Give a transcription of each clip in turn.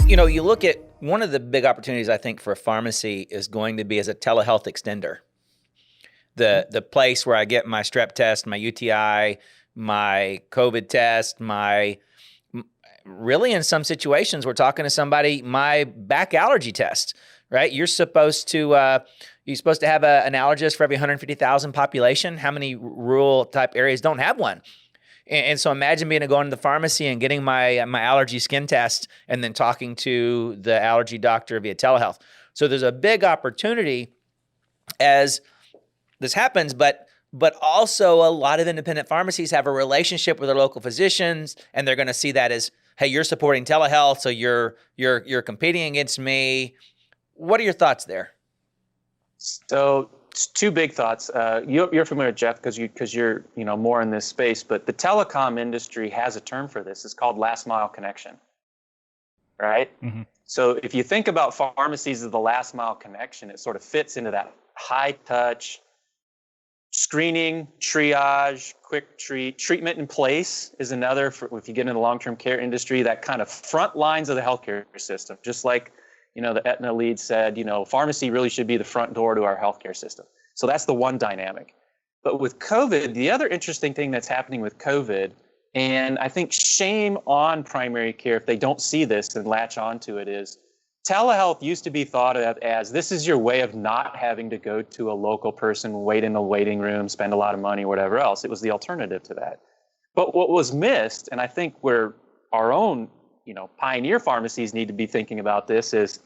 You look at one of the big opportunities, I think, for a pharmacy is going to be as a telehealth extender. The place where I get my strep test, my UTI, my COVID test, really in some situations, we're talking to somebody, my back allergy test, right? You're supposed to have an allergist for every 150,000 population. How many rural type areas don't have one? And so imagine going to the pharmacy and getting my allergy skin test and then talking to the allergy doctor via telehealth. So there's a big opportunity as this happens, but also a lot of independent pharmacies have a relationship with their local physicians, and they're going to see that as, hey, you're supporting telehealth, so you're competing against me. What are your thoughts there? So two big thoughts. You're familiar, Jeff, because you're more in this space. But the telecom industry has a term for this. It's called last mile connection, right? Mm-hmm. So if you think about pharmacies as the last mile connection, it sort of fits into that high touch screening, triage, quick treatment in place is another. If you get into the long-term care industry, that kind of front lines of the healthcare system, just like the Aetna lead said, pharmacy really should be the front door to our healthcare system. So that's the one dynamic. But with COVID, the other interesting thing that's happening with COVID, and I think shame on primary care if they don't see this and latch onto it, is telehealth used to be thought of as this is your way of not having to go to a local person, wait in a waiting room, spend a lot of money, whatever else. It was the alternative to that. But what was missed, and I think where our own pioneer pharmacies need to be thinking about this, is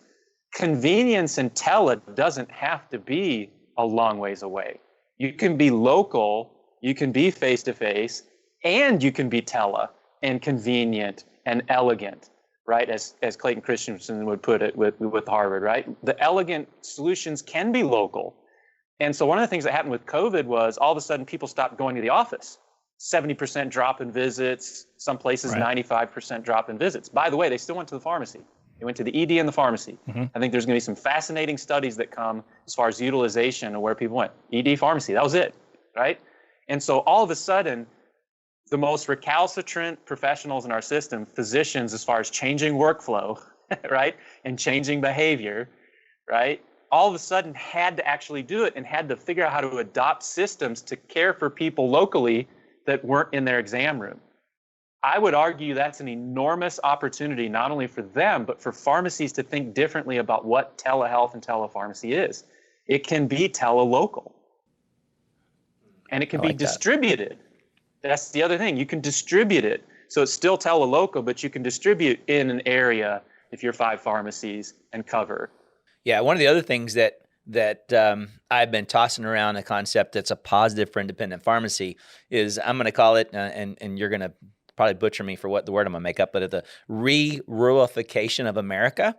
convenience in tele doesn't have to be a long ways away. You can be local, you can be face-to-face, and you can be tele and convenient and elegant, right? As Clayton Christensen would put it with Harvard, right? The elegant solutions can be local. And so one of the things that happened with COVID was all of a sudden people stopped going to the office. 70% drop in visits, some places right. 95% drop in visits. By the way, they still went to the pharmacy. They went to the ED and the pharmacy. Mm-hmm. I think there's going to be some fascinating studies that come as far as utilization and where people went. ED, pharmacy, that was it, right? And so all of a sudden, the most recalcitrant professionals in our system, physicians, as far as changing workflow, right, and changing behavior, right, all of a sudden had to actually do it and had to figure out how to adopt systems to care for people locally that weren't in their exam room. I would argue that's an enormous opportunity, not only for them, but for pharmacies to think differently about what telehealth and telepharmacy is. It can be telelocal, and it can be distributed. That's the other thing. You can distribute it. So it's still telelocal, but you can distribute in an area if you're 5 pharmacies and cover. Yeah, one of the other things that I've been tossing around a concept that's a positive for independent pharmacy is, I'm going to call it, and you're going to probably butcher me for what the word I'm going to make up, but the re-rurification of America.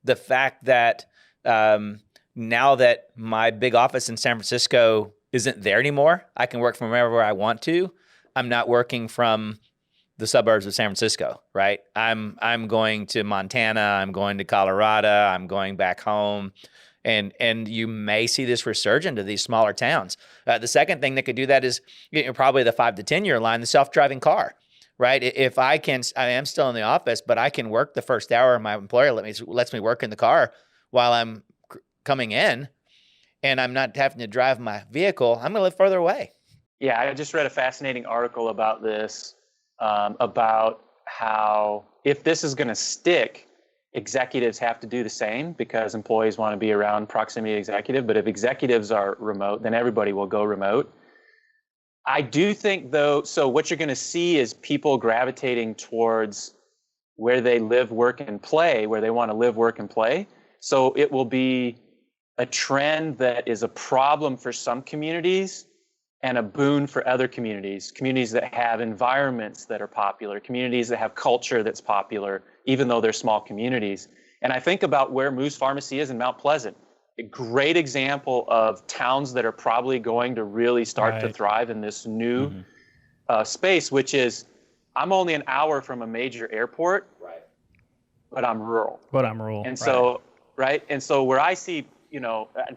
The fact that now that my big office in San Francisco isn't there anymore, I can work from wherever I want to. I'm not working from the suburbs of San Francisco, right? I'm going to Montana, I'm going to Colorado, I'm going back home. And you may see this resurgence to these smaller towns. The second thing that could do that is probably the 5 to 10 year line, the self-driving car, right? If I am still in the office, but I can work the first hour, my employer lets me work in the car while I'm coming in, and I'm not having to drive my vehicle, I'm going to live further away. Yeah, I just read a fascinating article about this, about how if this is going to stick, executives have to do the same because employees want to be around proximity executive. But if executives are remote, then everybody will go remote. I do think, though, so what you're going to see is people gravitating towards where they live, work, and play, where they want to live, work, and play. So it will be a trend that is a problem for some communities and a boon for other communities that have environments that are popular, communities that have culture that's popular, even though they're small communities. And I think about where Moose Pharmacy is in Mount Pleasant, a great example of towns that are probably going to really start to thrive in this new space, which is, I'm only an hour from a major airport, but I'm rural. And so, and so where I see,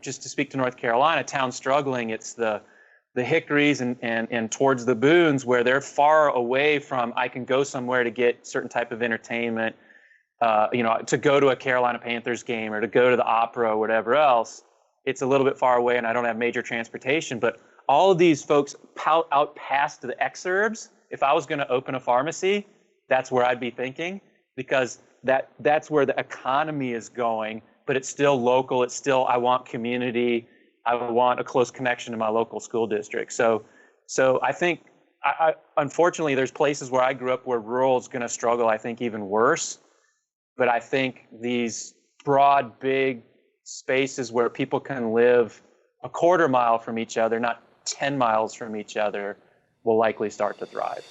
just to speak to North Carolina, towns struggling, it's the Hickories and towards the Boones, where they're far away from, I can go somewhere to get certain type of entertainment, to go to a Carolina Panthers game or to go to the opera or whatever else, it's a little bit far away and I don't have major transportation. But all of these folks out past the exurbs, if I was going to open a pharmacy, that's where I'd be thinking, because that's where the economy is going, but it's still local. It's still, I want community. I want a close connection to my local school district. So I think, unfortunately, there's places where I grew up where rural is going to struggle, I think, even worse. But I think these broad, big spaces where people can live a quarter mile from each other, not 10 miles from each other, will likely start to thrive.